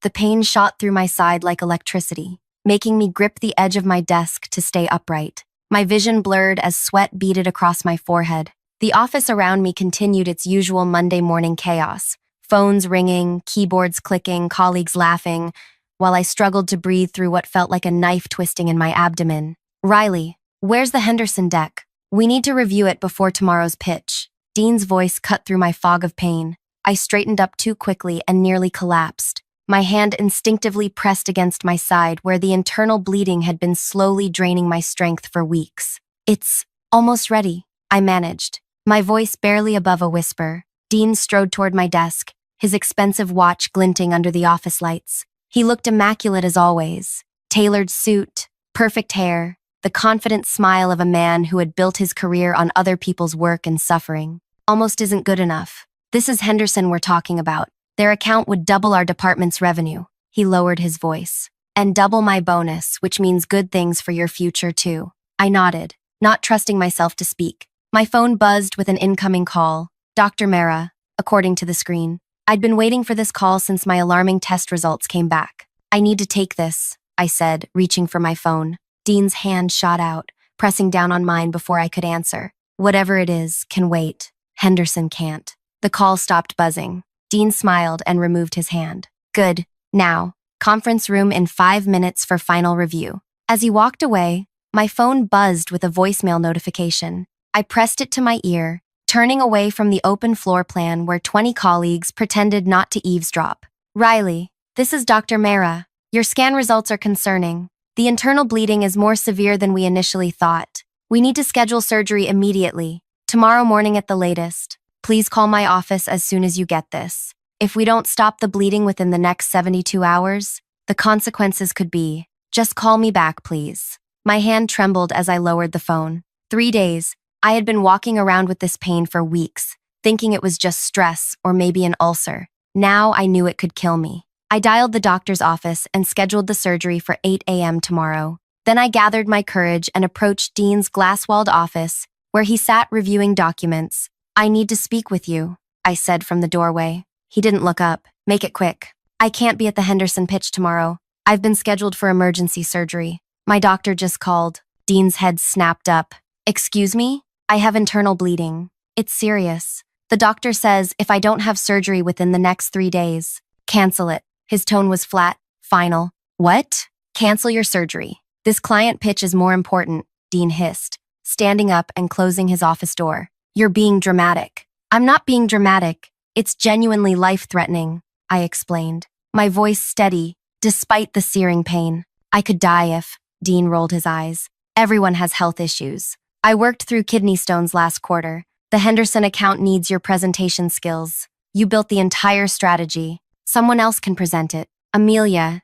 The pain shot through my side like electricity, making me grip the edge of my desk to stay upright. My vision blurred as sweat beaded across my forehead. The office around me continued its usual Monday morning chaos. Phones ringing, keyboards clicking, colleagues laughing, while I struggled to breathe through what felt like a knife twisting in my abdomen. Riley, where's the Henderson deck? We need to review it before tomorrow's pitch. Dean's voice cut through my fog of pain. I straightened up too quickly and nearly collapsed. My hand instinctively pressed against my side where the internal bleeding had been slowly draining my strength for weeks. It's almost ready, I managed, my voice barely above a whisper. Dean strode toward my desk, his expensive watch glinting under the office lights. He looked immaculate as always. Tailored suit, perfect hair, the confident smile of a man who had built his career on other people's work and suffering. Almost isn't good enough. This is Henderson we're talking about. Their account would double our department's revenue. He lowered his voice. And double my bonus, which means good things for your future too. I nodded, not trusting myself to speak. My phone buzzed with an incoming call. Dr. Mera, according to the screen. I'd been waiting for this call since my alarming test results came back. I need to take this, I said, reaching for my phone. Dean's hand shot out, pressing down on mine before I could answer. Whatever it is, can wait. Henderson can't. The call stopped buzzing. Dean smiled and removed his hand. Good. Now, conference room in 5 minutes for final review. As he walked away, my phone buzzed with a voicemail notification. I pressed it to my ear, turning away from the open floor plan where 20 colleagues pretended not to eavesdrop. Riley, this is Dr. Mera. Your scan results are concerning. The internal bleeding is more severe than we initially thought. We need to schedule surgery immediately, tomorrow morning at the latest. Please call my office as soon as you get this. If we don't stop the bleeding within the next 72 hours, the consequences could be, just call me back, please. My hand trembled as I lowered the phone. 3 days, I had been walking around with this pain for weeks, thinking it was just stress or maybe an ulcer. Now I knew it could kill me. I dialed the doctor's office and scheduled the surgery for 8 a.m. tomorrow. Then I gathered my courage and approached Dean's glass-walled office, where he sat reviewing documents. I need to speak with you, I said from the doorway. He didn't look up. Make it quick. I can't be at the Henderson pitch tomorrow. I've been scheduled for emergency surgery. My doctor just called. Dean's head snapped up. Excuse me? I have internal bleeding. It's serious. The doctor says if I don't have surgery within the next 3 days, cancel it. His tone was flat, final. What? Cancel your surgery. This client pitch is more important, Dean hissed, standing up and closing his office door. You're being dramatic. I'm not being dramatic. It's genuinely life-threatening, I explained, my voice steady, despite the searing pain. I could die if, Dean rolled his eyes. Everyone has health issues. I worked through kidney stones last quarter. The Henderson account needs your presentation skills. You built the entire strategy. Someone else can present it. Amelia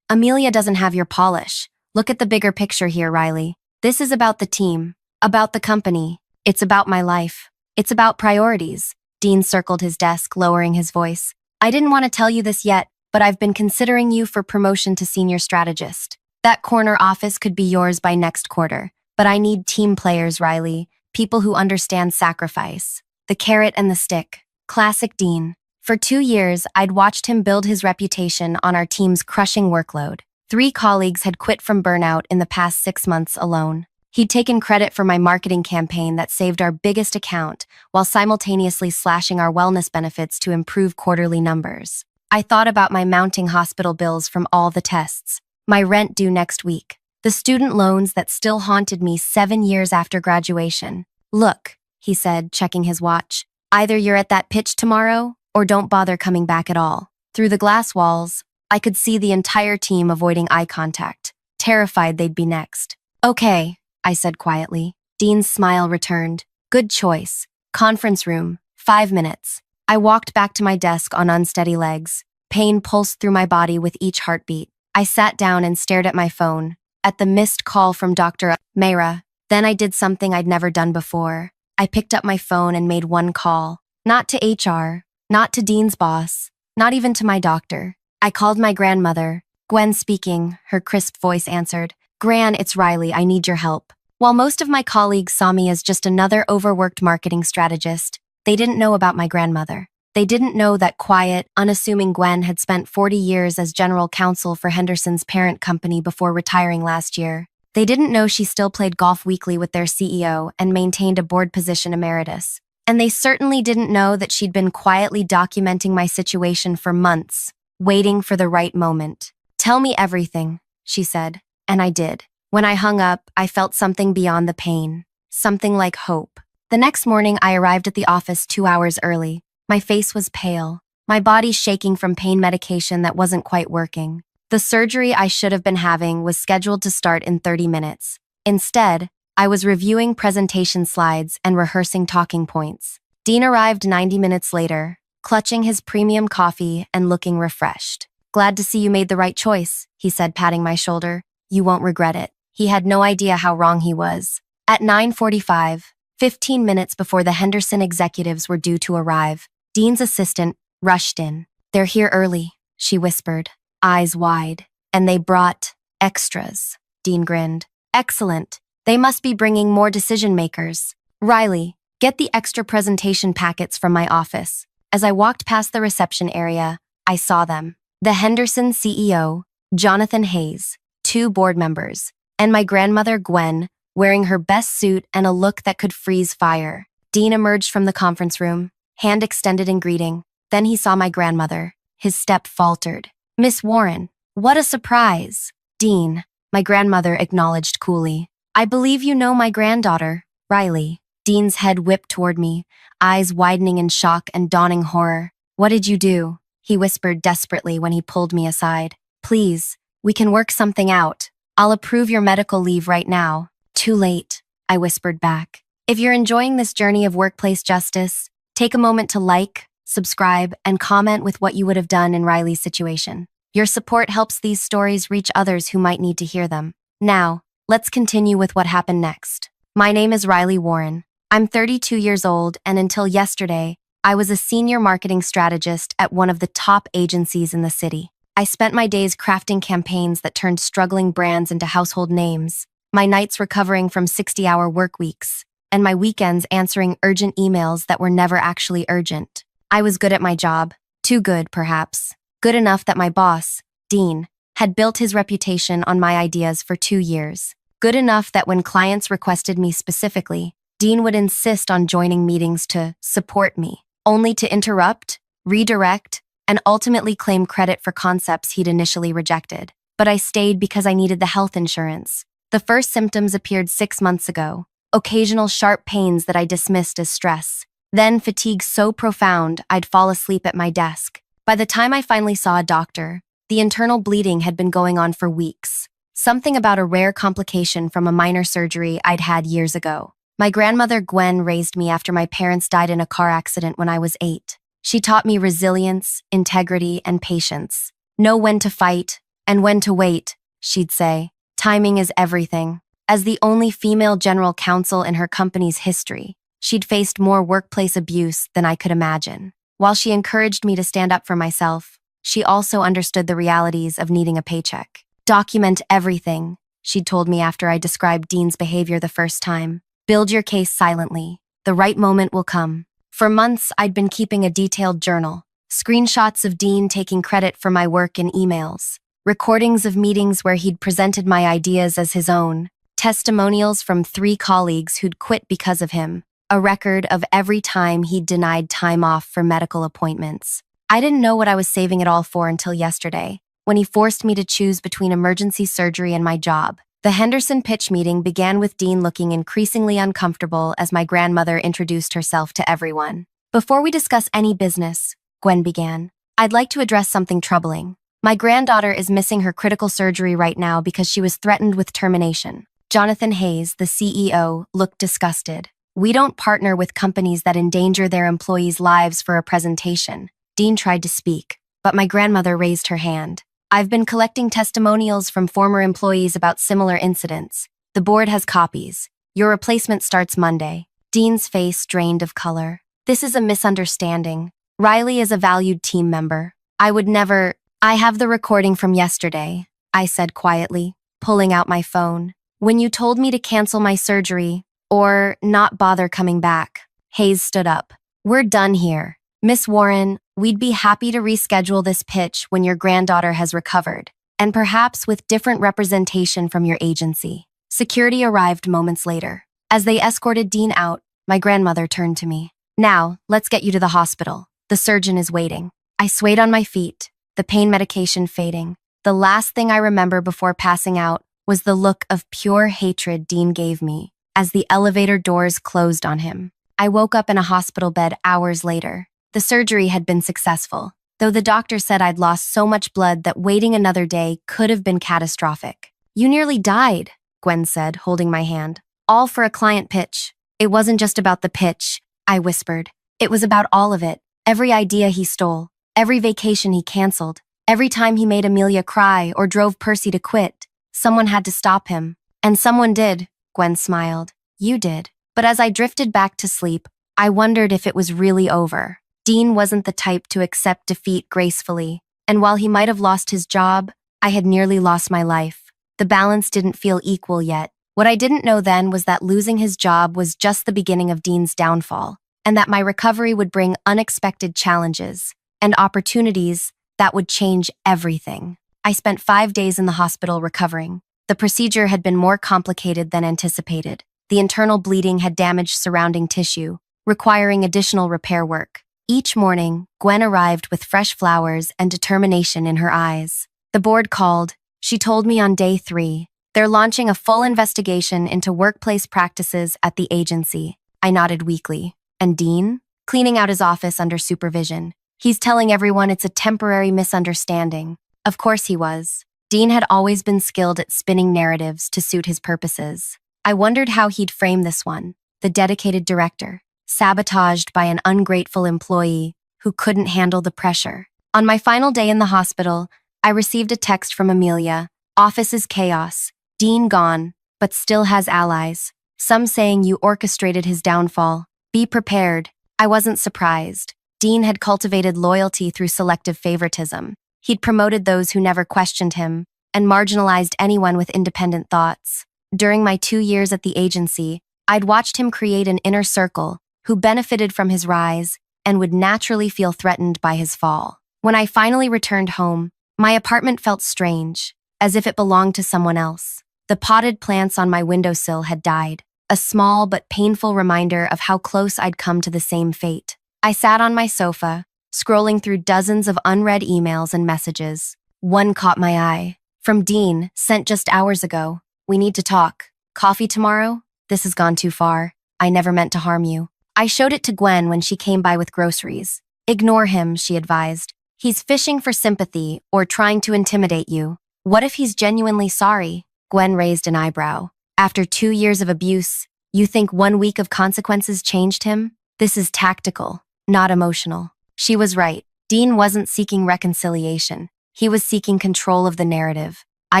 doesn't have your polish. Look at the bigger picture here, Riley. This is about the team, about the company. It's about my life. It's about priorities. Dean circled his desk, lowering his voice. I didn't want to tell you this yet, but I've been considering you for promotion to senior strategist. That corner office could be yours by next quarter. But I need team players, Riley. People who understand sacrifice. The carrot and the stick. Classic Dean. For 2 years, I'd watched him build his reputation on our team's crushing workload. 3 colleagues had quit from burnout in the past 6 months alone. He'd taken credit for my marketing campaign that saved our biggest account while simultaneously slashing our wellness benefits to improve quarterly numbers. I thought about my mounting hospital bills from all the tests, my rent due next week, the student loans that still haunted me 7 years after graduation. Look, he said, checking his watch, either you're at that pitch tomorrow or don't bother coming back at all. Through the glass walls, I could see the entire team avoiding eye contact, terrified they'd be next. Okay, I said quietly. Dean's smile returned. Good choice. Conference room, 5 minutes. I walked back to my desk on unsteady legs. Pain pulsed through my body with each heartbeat. I sat down and stared at my phone, at the missed call from Dr. Mera. Then I did something I'd never done before. I picked up my phone and made one call. Not to HR, not to Dean's boss, not even to my doctor. I called my grandmother. Gwen speaking, her crisp voice answered. Gran, it's Riley, I need your help. While most of my colleagues saw me as just another overworked marketing strategist, they didn't know about my grandmother. They didn't know that quiet, unassuming Gwen had spent 40 years as general counsel for Henderson's parent company before retiring last year. They didn't know she still played golf weekly with their CEO and maintained a board position emeritus. And they certainly didn't know that she'd been quietly documenting my situation for months, waiting for the right moment. "Tell me everything," she said, and I did. When I hung up, I felt something beyond the pain, something like hope. The next morning, I arrived at the office 2 hours early. My face was pale, my body shaking from pain medication that wasn't quite working. The surgery I should have been having was scheduled to start in 30 minutes. Instead, I was reviewing presentation slides and rehearsing talking points. Dean arrived 90 minutes later, clutching his premium coffee and looking refreshed. "Glad to see you made the right choice," he said, patting my shoulder. "You won't regret it." He had no idea how wrong he was. At 9:45, 15 minutes before the Henderson executives were due to arrive, Dean's assistant rushed in. "They're here early," she whispered, eyes wide. "And they brought extras." Dean grinned. "Excellent. They must be bringing more decision makers. Riley, get the extra presentation packets from my office." As I walked past the reception area, I saw them. The Henderson CEO, Jonathan Hayes, 2 board members, and my grandmother Gwen, wearing her best suit and a look that could freeze fire. Dean emerged from the conference room, hand extended in greeting. Then he saw my grandmother. His step faltered. "Miss Warren, what a surprise." "Dean," my grandmother acknowledged coolly. "I believe you know my granddaughter, Riley." Dean's head whipped toward me, eyes widening in shock and dawning horror. "What did you do?" he whispered desperately when he pulled me aside. "Please, we can work something out. I'll approve your medical leave right now." "Too late," I whispered back. If you're enjoying this journey of workplace justice, take a moment to like, subscribe, and comment with what you would have done in Riley's situation. Your support helps these stories reach others who might need to hear them. Now, let's continue with what happened next. My name is Riley Warren. I'm 32 years old, and until yesterday, I was a senior marketing strategist at one of the top agencies in the city. I spent my days crafting campaigns that turned struggling brands into household names, my nights recovering from 60-hour work weeks, and my weekends answering urgent emails that were never actually urgent. I was good at my job, too good, perhaps. Good enough that my boss, Dean, had built his reputation on my ideas for 2 years. Good enough that when clients requested me specifically, Dean would insist on joining meetings to support me, only to interrupt, redirect, and ultimately claim credit for concepts he'd initially rejected. But I stayed because I needed the health insurance. The first symptoms appeared 6 months ago, occasional sharp pains that I dismissed as stress. Then fatigue so profound I'd fall asleep at my desk. By the time I finally saw a doctor, the internal bleeding had been going on for weeks. Something about a rare complication from a minor surgery I'd had years ago. My grandmother Gwen raised me after my parents died in a car accident when I was 8. She taught me resilience, integrity, and patience. Know when to fight and when to wait, she'd say. Timing is everything. As the only female general counsel in her company's history, she'd faced more workplace abuse than I could imagine. While she encouraged me to stand up for myself, she also understood the realities of needing a paycheck. "Document everything," she'd told me after I described Dean's behavior the first time. "Build your case silently. The right moment will come." For months, I'd been keeping a detailed journal. Screenshots of Dean taking credit for my work in emails. Recordings of meetings where he'd presented my ideas as his own. Testimonials from 3 colleagues who'd quit because of him. A record of every time he'd denied time off for medical appointments. I didn't know what I was saving it all for until yesterday, when he forced me to choose between emergency surgery and my job. The Henderson pitch meeting began with Dean looking increasingly uncomfortable as my grandmother introduced herself to everyone. "Before we discuss any business," Gwen began, "I'd like to address something troubling. My granddaughter is missing her critical surgery right now because she was threatened with termination." Jonathan Hayes, the CEO, looked disgusted. "We don't partner with companies that endanger their employees' lives for a presentation." Dean tried to speak, but my grandmother raised her hand. "I've been collecting testimonials from former employees about similar incidents. The board has copies. Your replacement starts Monday." Dean's face drained of color. "This is a misunderstanding. Riley is a valued team member. I would never—" "I have the recording from yesterday," I said quietly, pulling out my phone. "When you told me to cancel my surgery, or not bother coming back." Hayes stood up. "We're done here. Miss Warren, we'd be happy to reschedule this pitch when your granddaughter has recovered, and perhaps with different representation from your agency. Security arrived moments later. As they escorted Dean out, my grandmother turned to me. Now, let's get you to the hospital. The surgeon is waiting. I swayed on my feet, the pain medication fading. The last thing I remember before passing out was the look of pure hatred Dean gave me as the elevator doors closed on him. I woke up in a hospital bed hours later. The surgery had been successful, though the doctor said I'd lost so much blood that waiting another day could have been catastrophic. You nearly died, Gwen said, holding my hand. All for a client pitch. It wasn't just about the pitch, I whispered. It was about all of it. Every idea he stole, every vacation he canceled, every time he made Amelia cry or drove Percy to quit. Someone had to stop him. And someone did, Gwen smiled. You did. But as I drifted back to sleep, I wondered if it was really over. Dean wasn't the type to accept defeat gracefully, and while he might have lost his job, I had nearly lost my life. The balance didn't feel equal yet. What I didn't know then was that losing his job was just the beginning of Dean's downfall, and that my recovery would bring unexpected challenges and opportunities that would change everything. I spent 5 days in the hospital recovering. The procedure had been more complicated than anticipated. The internal bleeding had damaged surrounding tissue, requiring additional repair work. Each morning, Gwen arrived with fresh flowers and determination in her eyes. The board called. She told me on day 3, they're launching a full investigation into workplace practices at the agency. I nodded weakly. And Dean? Cleaning out his office under supervision. He's telling everyone it's a temporary misunderstanding. Of course he was. Dean had always been skilled at spinning narratives to suit his purposes. I wondered how he'd frame this one, the dedicated director, sabotaged by an ungrateful employee who couldn't handle the pressure. On my final day in the hospital, I received a text from Amelia. Office is chaos. Dean gone, but still has allies. Some saying you orchestrated his downfall. Be prepared. I wasn't surprised. Dean had cultivated loyalty through selective favoritism. He'd promoted those who never questioned him and marginalized anyone with independent thoughts. During my 2 years at the agency, I'd watched him create an inner circle who benefited from his rise and would naturally feel threatened by his fall. When I finally returned home, my apartment felt strange, as if it belonged to someone else. The potted plants on my windowsill had died, a small but painful reminder of how close I'd come to the same fate. I sat on my sofa, scrolling through dozens of unread emails and messages. One caught my eye. From Dean, sent just hours ago. We need to talk. Coffee tomorrow? This has gone too far. I never meant to harm you. I showed it to Gwen when she came by with groceries. Ignore him, she advised. He's fishing for sympathy or trying to intimidate you. What if he's genuinely sorry? Gwen raised an eyebrow. After 2 years of abuse, you think 1 week of consequences changed him? This is tactical, not emotional. She was right. Dean wasn't seeking reconciliation. He was seeking control of the narrative. I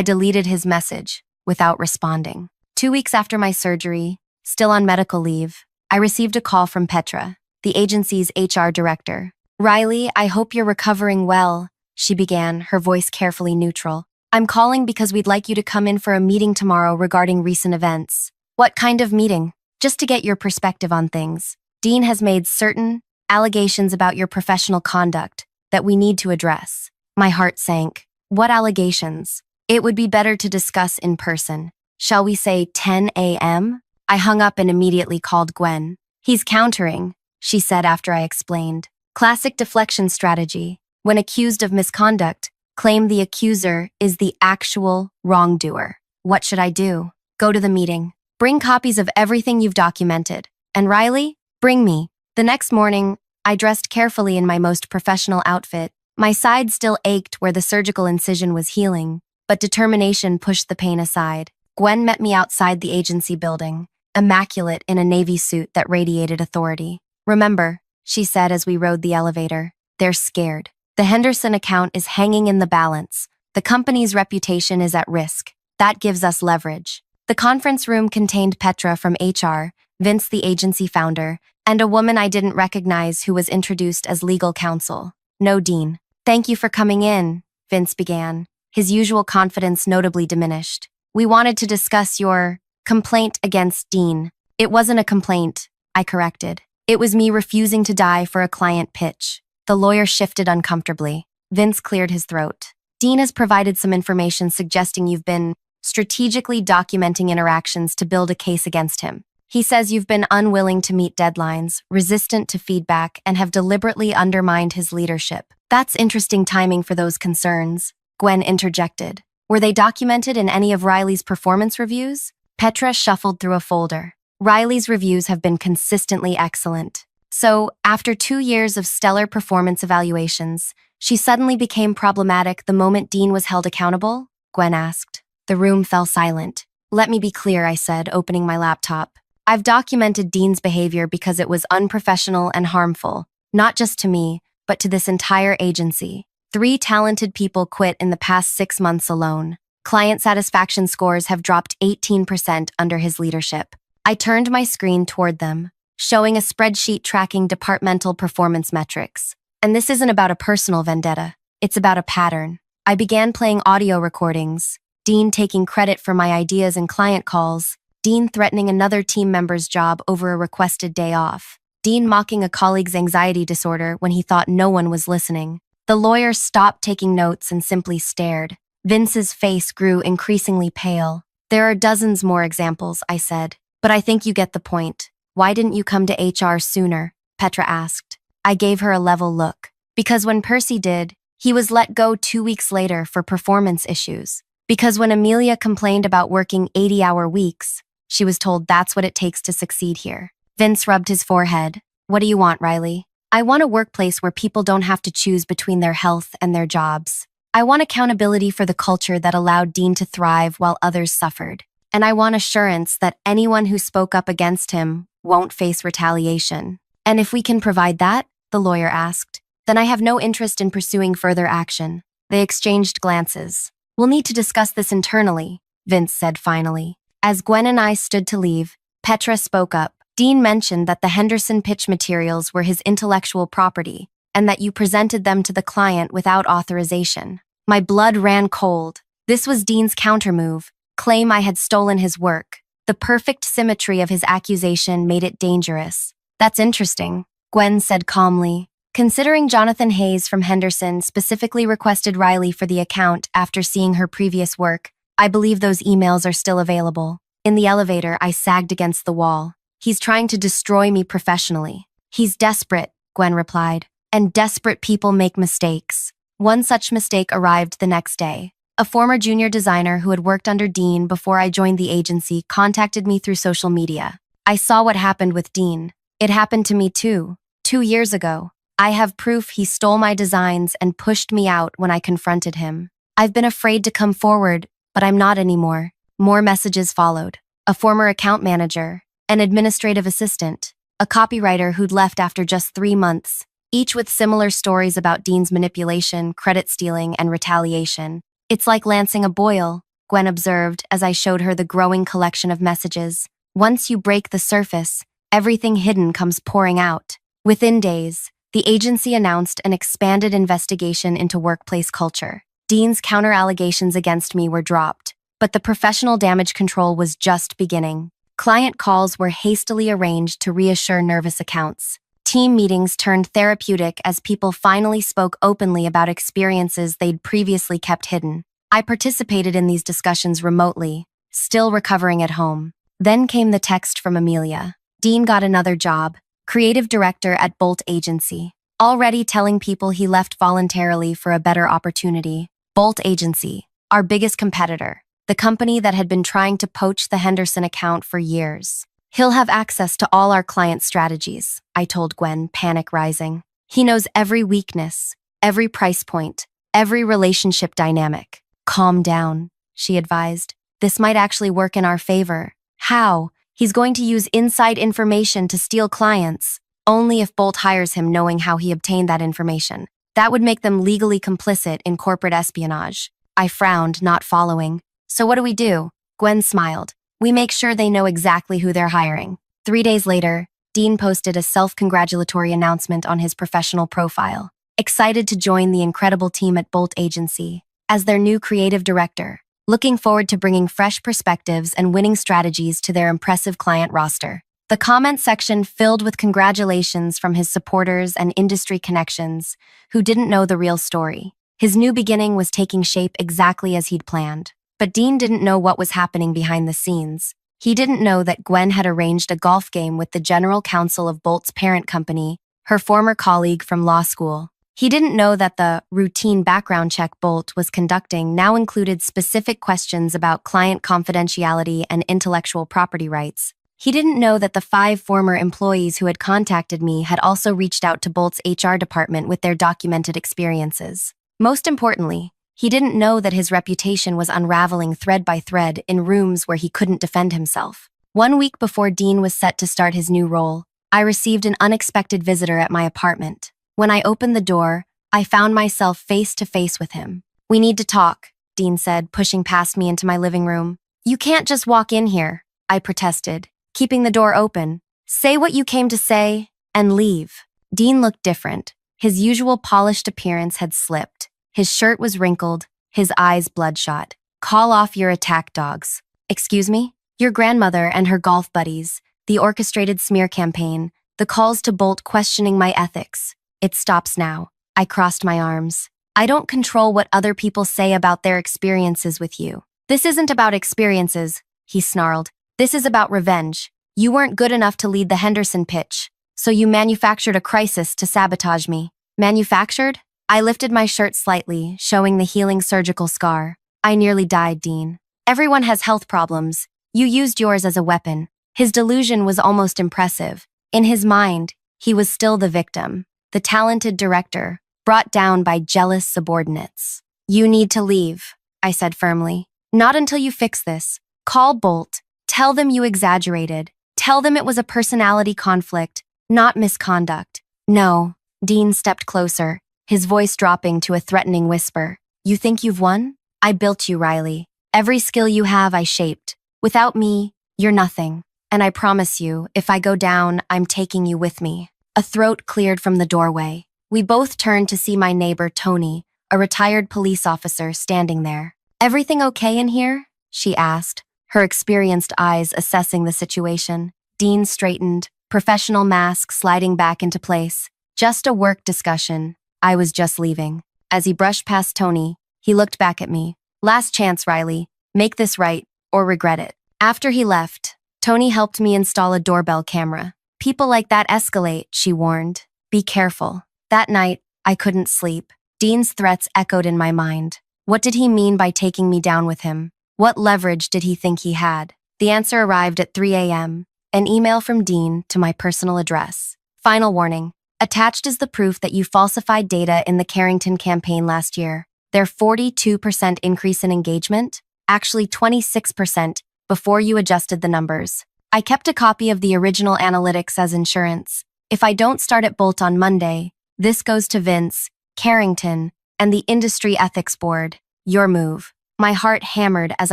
deleted his message without responding. 2 weeks after my surgery, still on medical leave, I received a call from Petra, the agency's HR director. Riley, I hope you're recovering well, she began, her voice carefully neutral. I'm calling because we'd like you to come in for a meeting tomorrow regarding recent events. What kind of meeting? Just to get your perspective on things. Dean has made certain allegations about your professional conduct that we need to address. My heart sank. What allegations? It would be better to discuss in person. Shall we say 10 a.m.? I hung up and immediately called Gwen. He's countering, she said after I explained. Classic deflection strategy. When accused of misconduct, claim the accuser is the actual wrongdoer. What should I do? Go to the meeting. Bring copies of everything you've documented. And Riley, bring me. The next morning, I dressed carefully in my most professional outfit. My side still ached where the surgical incision was healing, but determination pushed the pain aside. Gwen met me outside the agency building, immaculate in a navy suit that radiated authority. Remember, she said as we rode the elevator, they're scared. The Henderson account is hanging in the balance. The company's reputation is at risk. That gives us leverage. The conference room contained Petra from HR, Vince the agency founder, and a woman I didn't recognize who was introduced as legal counsel. No, Dean. Thank you for coming in, Vince began, his usual confidence notably diminished. We wanted to discuss your complaint against Dean. It wasn't a complaint, I corrected. It was me refusing to die for a client pitch. The lawyer shifted uncomfortably. Vince cleared his throat. Dean has provided some information suggesting you've been strategically documenting interactions to build a case against him. He says you've been unwilling to meet deadlines, resistant to feedback, and have deliberately undermined his leadership. That's interesting timing for those concerns, Gwen interjected. Were they documented in any of Riley's performance reviews? Petra shuffled through a folder. Riley's reviews have been consistently excellent. So, after 2 years of stellar performance evaluations, she suddenly became problematic the moment Dean was held accountable? Gwen asked. The room fell silent. Let me be clear, I said, opening my laptop. I've documented Dean's behavior because it was unprofessional and harmful, not just to me, but to this entire agency. 3 talented people quit in the past 6 months alone. Client satisfaction scores have dropped 18% under his leadership. I turned my screen toward them, showing a spreadsheet tracking departmental performance metrics. And this isn't about a personal vendetta, it's about a pattern. I began playing audio recordings, Dean taking credit for my ideas and client calls, Dean threatening another team member's job over a requested day off, Dean mocking a colleague's anxiety disorder when he thought no one was listening. The lawyer stopped taking notes and simply stared. Vince's face grew increasingly pale. There are dozens more examples, I said, but I think you get the point. Why didn't you come to HR sooner? Petra asked. I gave her a level look. Because when Percy did, he was let go 2 weeks later for performance issues. Because when Amelia complained about working 80-hour weeks, she was told that's what it takes to succeed here. Vince rubbed his forehead. What do you want, Riley? I want a workplace where people don't have to choose between their health and their jobs. I want accountability for the culture that allowed Dean to thrive while others suffered. And I want assurance that anyone who spoke up against him won't face retaliation. And if we can provide that, the lawyer asked, then I have no interest in pursuing further action. They exchanged glances. We'll need to discuss this internally, Vince said finally. As Gwen and I stood to leave, Petra spoke up. Dean mentioned that the Henderson pitch materials were his intellectual property and that you presented them to the client without authorization. My blood ran cold. This was Dean's countermove, claim I had stolen his work. The perfect symmetry of his accusation made it dangerous. That's interesting, Gwen said calmly. Considering Jonathan Hayes from Henderson specifically requested Riley for the account after seeing her previous work, I believe those emails are still available. In the elevator, I sagged against the wall. He's trying to destroy me professionally. He's desperate, Gwen replied. And desperate people make mistakes. One such mistake arrived the next day. A former junior designer who had worked under Dean before I joined the agency contacted me through social media. I saw what happened with Dean. It happened to me too, 2 years ago. I have proof he stole my designs and pushed me out when I confronted him. I've been afraid to come forward, but I'm not anymore. More messages followed. A former account manager, an administrative assistant, a copywriter who'd left after just 3 months, each with similar stories about Dean's manipulation, credit stealing, and retaliation. It's like lancing a boil, Gwen observed as I showed her the growing collection of messages. Once you break the surface, everything hidden comes pouring out. Within days, the agency announced an expanded investigation into workplace culture. Dean's counter-allegations against me were dropped, but the professional damage control was just beginning. Client calls were hastily arranged to reassure nervous accounts. Team meetings turned therapeutic as people finally spoke openly about experiences they'd previously kept hidden. I participated in these discussions remotely, still recovering at home. Then came the text from Amelia. Dean got another job, creative director at Bolt Agency, already telling people he left voluntarily for a better opportunity. Bolt Agency, our biggest competitor, the company that had been trying to poach the Henderson account for years. He'll have access to all our client strategies, I told Gwen, panic rising. He knows every weakness, every price point, every relationship dynamic. Calm down, she advised. This might actually work in our favor. How? He's going to use inside information to steal clients, only if Bolt hires him knowing how he obtained that information. That would make them legally complicit in corporate espionage. I frowned, not following. So what do? Gwen smiled. We make sure they know exactly who they're hiring. 3 days later, Dean posted a self-congratulatory announcement on his professional profile, excited to join the incredible team at Bolt Agency as their new creative director, looking forward to bringing fresh perspectives and winning strategies to their impressive client roster. The comment section filled with congratulations from his supporters and industry connections who didn't know the real story. His new beginning was taking shape exactly as he'd planned. But Dean didn't know what was happening behind the scenes. He didn't know that Gwen had arranged a golf game with the general counsel of Bolt's parent company, her former colleague from law school. He didn't know that the routine background check Bolt was conducting now included specific questions about client confidentiality and intellectual property rights. He didn't know that the 5 former employees who had contacted me had also reached out to Bolt's HR department with their documented experiences. Most importantly, he didn't know that his reputation was unraveling thread by thread in rooms where he couldn't defend himself. 1 week before Dean was set to start his new role, I received an unexpected visitor at my apartment. When I opened the door, I found myself face to face with him. "We need to talk," Dean said, pushing past me into my living room. "You can't just walk in here," I protested, keeping the door open. "Say what you came to say and leave." Dean looked different. His usual polished appearance had slipped. His shirt was wrinkled, his eyes bloodshot. "Call off your attack dogs." "Excuse me?" "Your grandmother and her golf buddies, the orchestrated smear campaign, the calls to Bolt questioning my ethics. It stops now." I crossed my arms. "I don't control what other people say about their experiences with you." "This isn't about experiences," he snarled. "This is about revenge. You weren't good enough to lead the Henderson pitch, so you manufactured a crisis to sabotage me." "Manufactured?" I lifted my shirt slightly, showing the healing surgical scar. "I nearly died, Dean. Everyone has health problems. You used yours as a weapon." His delusion was almost impressive. In his mind, he was still the victim, the talented director, brought down by jealous subordinates. "You need to leave," I said firmly. "Not until you fix this. Call Bolt. Tell them you exaggerated. Tell them it was a personality conflict, not misconduct." "No." Dean stepped closer, his voice dropping to a threatening whisper. "You think you've won? I built you, Riley. Every skill you have, I shaped. Without me, you're nothing. And I promise you, if I go down, I'm taking you with me." A throat cleared from the doorway. We both turned to see my neighbor, Tony, a retired police officer, standing there. "Everything okay in here?" she asked, her experienced eyes assessing the situation. Dean straightened, professional mask sliding back into place. "Just a work discussion. I was just leaving." As he brushed past Tony, he looked back at me. "Last chance, Riley. Make this right, or regret it." After he left, Tony helped me install a doorbell camera. "People like that escalate," she warned. "Be careful." That night, I couldn't sleep. Dean's threats echoed in my mind. What did he mean by taking me down with him? What leverage did he think he had? The answer arrived at 3 a.m., an email from Dean to my personal address. "Final warning. Attached is the proof that you falsified data in the Carrington campaign last year. Their 42% increase in engagement? Actually 26% before you adjusted the numbers. I kept a copy of the original analytics as insurance. If I don't start at Bolt on Monday, this goes to Vince, Carrington, and the Industry Ethics Board. Your move." My heart hammered as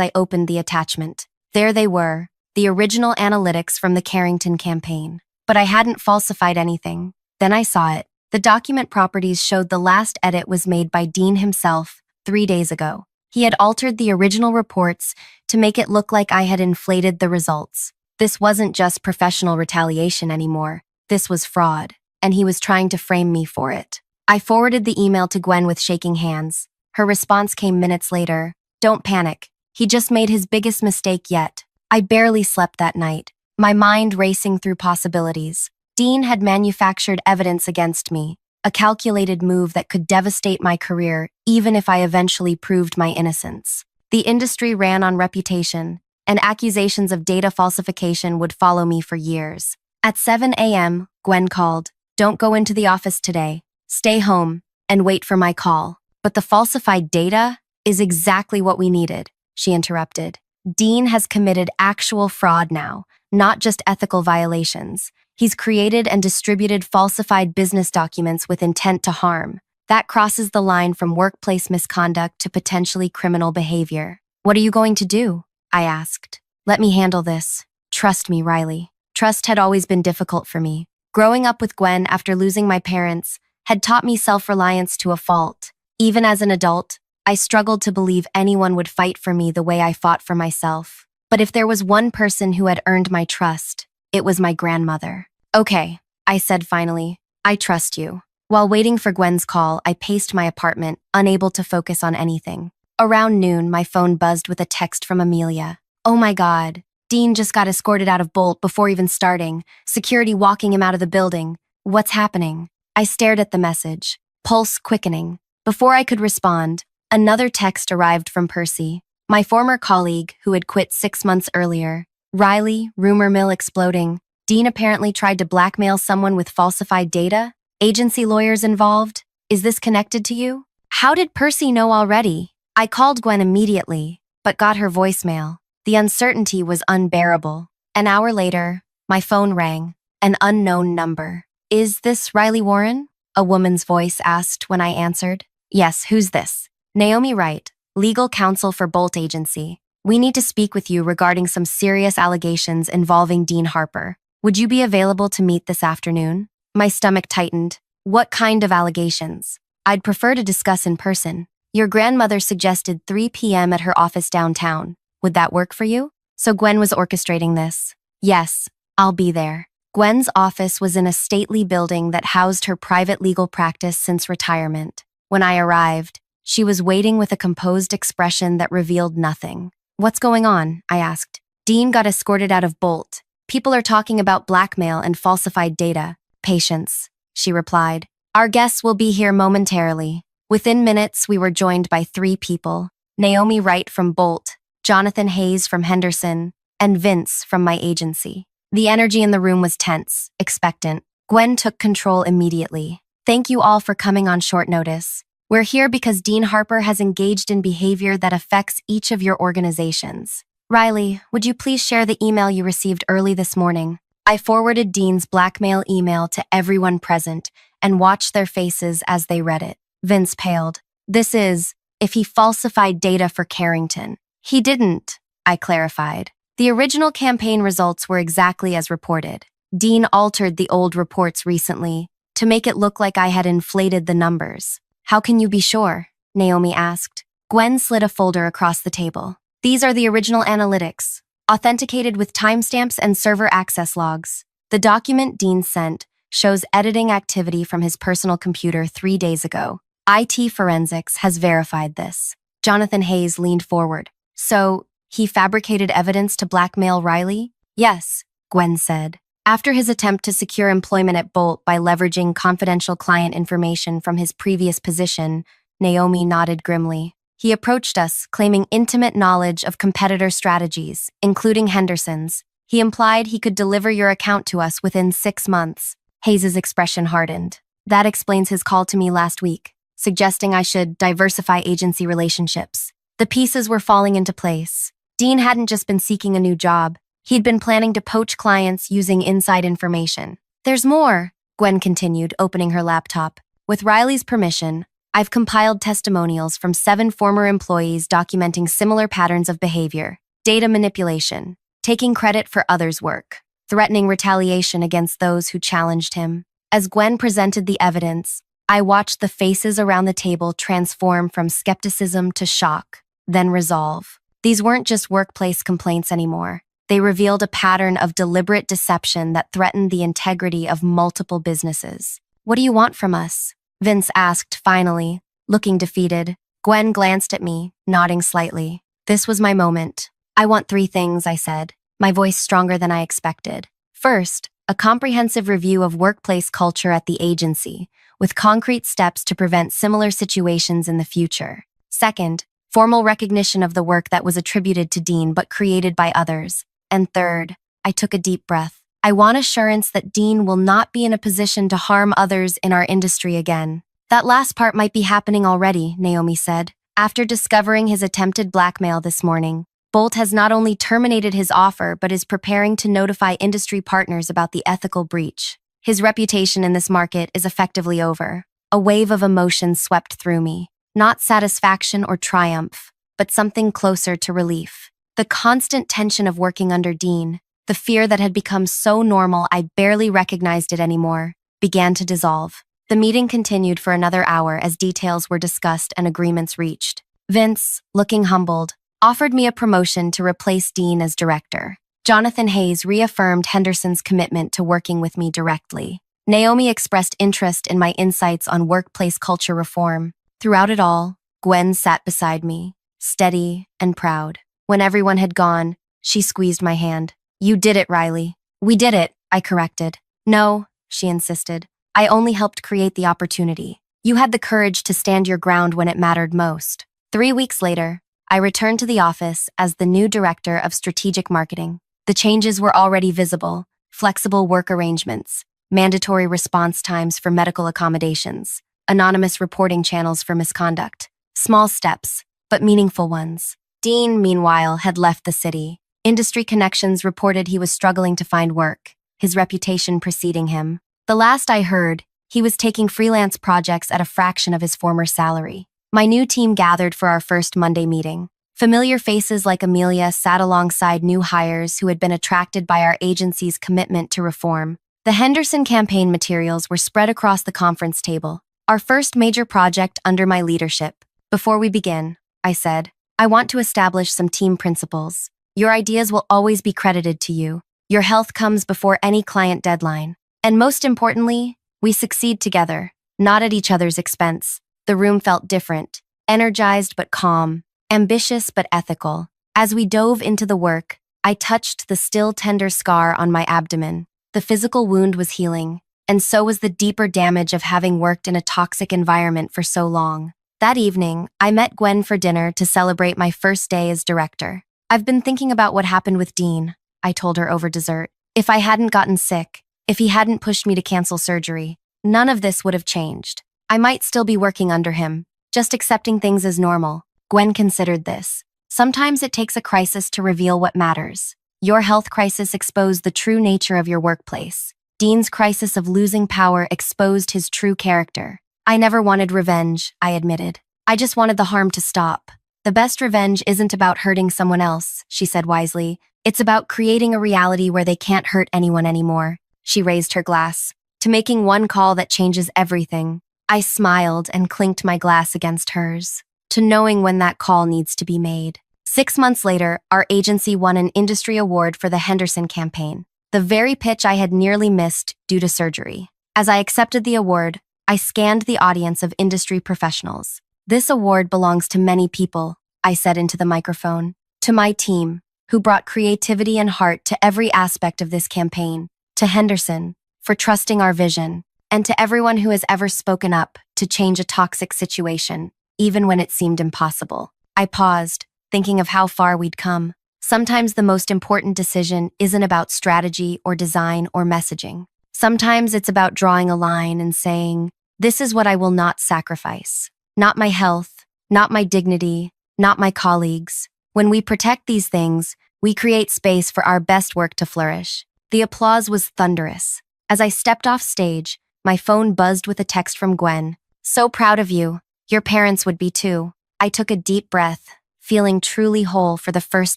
I opened the attachment. There they were, the original analytics from the Carrington campaign. But I hadn't falsified anything. Then I saw it. The document properties showed the last edit was made by Dean himself 3 days ago. He had altered the original reports to make it look like I had inflated the results. This wasn't just professional retaliation anymore. This was fraud, and he was trying to frame me for it. I forwarded the email to Gwen with shaking hands. Her response came minutes later. "Don't panic. He just made his biggest mistake yet." I barely slept that night, my mind racing through possibilities. Dean had manufactured evidence against me, a calculated move that could devastate my career even if I eventually proved my innocence. The industry ran on reputation, and accusations of data falsification would follow me for years. At 7 a.m., Gwen called. "Don't go into the office today. Stay home and wait for my call." "But the falsified data is exactly what we needed," she interrupted. "Dean has committed actual fraud now, not just ethical violations. He's created and distributed falsified business documents with intent to harm. That crosses the line from workplace misconduct to potentially criminal behavior." "What are you going to do?" I asked. "Let me handle this. Trust me, Riley." Trust had always been difficult for me. Growing up with Gwen after losing my parents had taught me self-reliance to a fault. Even as an adult, I struggled to believe anyone would fight for me the way I fought for myself. But if there was one person who had earned my trust, It was my grandmother. Okay, I said finally. I trust you. While waiting for Gwen's call, I paced my apartment, unable to focus on anything. Around noon, my phone buzzed with a text from Amelia. Oh my God. Dean just got escorted out of Bolt before even starting. Security walking him out of the building. What's happening? I stared at the message, pulse quickening. Before I could respond, another text arrived from Percy, my former colleague who had quit 6 months earlier. Riley, rumor mill exploding. Dean apparently tried to blackmail someone with falsified data? Agency lawyers involved? Is this connected to you? How did Percy know already? I called Gwen immediately, but got her voicemail. The uncertainty was unbearable. An hour later, my phone rang. An unknown number. Is this Riley Warren? A woman's voice asked when I answered. Yes, who's this? Naomi Wright, legal counsel for Bolt Agency. We need to speak with you regarding some serious allegations involving Dean Harper. Would you be available to meet this afternoon? My stomach tightened. What kind of allegations? I'd prefer to discuss in person. Your grandmother suggested 3 p.m. at her office downtown. Would that work for you? So Gwen was orchestrating this. Yes, I'll be there. Gwen's office was in a stately building that housed her private legal practice since retirement. When I arrived, she was waiting with a composed expression that revealed nothing. What's going on? I asked. Dean got escorted out of Bolt. People are talking about blackmail and falsified data. Patience, she replied. Our guests will be here momentarily. Within minutes, we were joined by 3 people. Naomi Wright from Bolt, Jonathan Hayes from Henderson, and Vince from my agency. The energy in the room was tense, expectant. Gwen took control immediately. Thank you all for coming on short notice. We're here because Dean Harper has engaged in behavior that affects each of your organizations. Riley, would you please share the email you received early this morning? I forwarded Dean's blackmail email to everyone present and watched their faces as they read it. Vince paled. This is, if he falsified data for Carrington. He didn't, I clarified. The original campaign results were exactly as reported. Dean altered the old reports recently to make it look like I had inflated the numbers. How can you be sure? Naomi asked. Gwen slid a folder across the table. These are the original analytics, authenticated with timestamps and server access logs. The document Dean sent shows editing activity from his personal computer 3 days ago. IT Forensics has verified this. Jonathan Hayes leaned forward. So, he fabricated evidence to blackmail Riley? Yes, Gwen said. After his attempt to secure employment at Bolt by leveraging confidential client information from his previous position, Naomi nodded grimly. He approached us, claiming intimate knowledge of competitor strategies, including Henderson's. He implied he could deliver your account to us within 6 months. Hayes's expression hardened. That explains his call to me last week, suggesting I should diversify agency relationships. The pieces were falling into place. Dean hadn't just been seeking a new job. He'd been planning to poach clients using inside information. There's more, Gwen continued, opening her laptop. With Riley's permission, I've compiled testimonials from 7 former employees documenting similar patterns of behavior, data manipulation, taking credit for others' work, threatening retaliation against those who challenged him. As Gwen presented the evidence, I watched the faces around the table transform from skepticism to shock, then resolve. These weren't just workplace complaints anymore. They revealed a pattern of deliberate deception that threatened the integrity of multiple businesses. What do you want from us? Vince asked finally, looking defeated. Gwen glanced at me, nodding slightly. This was my moment. I want 3 things, I said, my voice stronger than I expected. First, a comprehensive review of workplace culture at the agency, with concrete steps to prevent similar situations in the future. Second, formal recognition of the work that was attributed to Dean but created by others. And third, I took a deep breath. I want assurance that Dean will not be in a position to harm others in our industry again. That last part might be happening already, Naomi said. After discovering his attempted blackmail this morning, Bolt has not only terminated his offer but is preparing to notify industry partners about the ethical breach. His reputation in this market is effectively over. A wave of emotion swept through me. Not satisfaction or triumph, but something closer to relief. The constant tension of working under Dean, the fear that had become so normal I barely recognized it anymore, began to dissolve. The meeting continued for another hour as details were discussed and agreements reached. Vince, looking humbled, offered me a promotion to replace Dean as director. Jonathan Hayes reaffirmed Henderson's commitment to working with me directly. Naomi expressed interest in my insights on workplace culture reform. Throughout it all, Gwen sat beside me, steady and proud. When everyone had gone, she squeezed my hand. "You did it, Riley." "We did it," I corrected. "No," she insisted. "I only helped create the opportunity. You had the courage to stand your ground when it mattered most." 3 weeks later, I returned to the office as the new director of strategic marketing. The changes were already visible: flexible work arrangements, mandatory response times for medical accommodations, anonymous reporting channels for misconduct. Small steps, but meaningful ones. Dean, meanwhile, had left the city. Industry connections reported he was struggling to find work, his reputation preceding him. The last I heard, he was taking freelance projects at a fraction of his former salary. My new team gathered for our first Monday meeting. Familiar faces like Amelia sat alongside new hires who had been attracted by our agency's commitment to reform. The Henderson campaign materials were spread across the conference table, our first major project under my leadership. "Before we begin," I said, "I want to establish some team principles. Your ideas will always be credited to you. Your health comes before any client deadline. And most importantly, we succeed together, not at each other's expense." The room felt different, energized but calm, ambitious but ethical. As we dove into the work, I touched the still tender scar on my abdomen. The physical wound was healing, and so was the deeper damage of having worked in a toxic environment for so long. That evening, I met Gwen for dinner to celebrate my first day as director. "I've been thinking about what happened with Dean," I told her over dessert. "If I hadn't gotten sick, if he hadn't pushed me to cancel surgery, none of this would have changed. I might still be working under him, just accepting things as normal." Gwen considered this. "Sometimes it takes a crisis to reveal what matters. Your health crisis exposed the true nature of your workplace. Dean's crisis of losing power exposed his true character. I never wanted revenge," I admitted. "I just wanted the harm to stop." "The best revenge isn't about hurting someone else," she said wisely. "It's about creating a reality where they can't hurt anyone anymore." She raised her glass. "To making one call that changes everything." I smiled and clinked my glass against hers. "To knowing when that call needs to be made." 6 months later, our agency won an industry award for the Henderson campaign, the very pitch I had nearly missed due to surgery. As I accepted the award, I scanned the audience of industry professionals. "This award belongs to many people," I said into the microphone. "To my team, who brought creativity and heart to every aspect of this campaign. To Henderson, for trusting our vision. And to everyone who has ever spoken up to change a toxic situation, even when it seemed impossible." I paused, thinking of how far we'd come. Sometimes the most important decision isn't about strategy or design or messaging. Sometimes it's about drawing a line and saying, "This is what I will not sacrifice. Not my health, not my dignity, not my colleagues." When we protect these things, we create space for our best work to flourish. The applause was thunderous. As I stepped off stage, my phone buzzed with a text from Gwen. "So proud of you. Your parents would be too." I took a deep breath, feeling truly whole for the first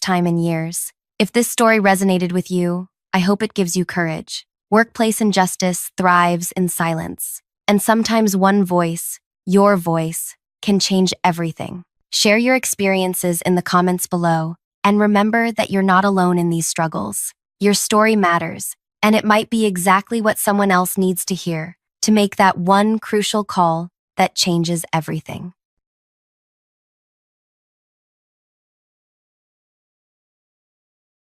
time in years. If this story resonated with you, I hope it gives you courage. Workplace injustice thrives in silence. And sometimes one voice, your voice, can change everything. Share your experiences in the comments below, and remember that you're not alone in these struggles. Your story matters, and it might be exactly what someone else needs to hear to make that one crucial call that changes everything.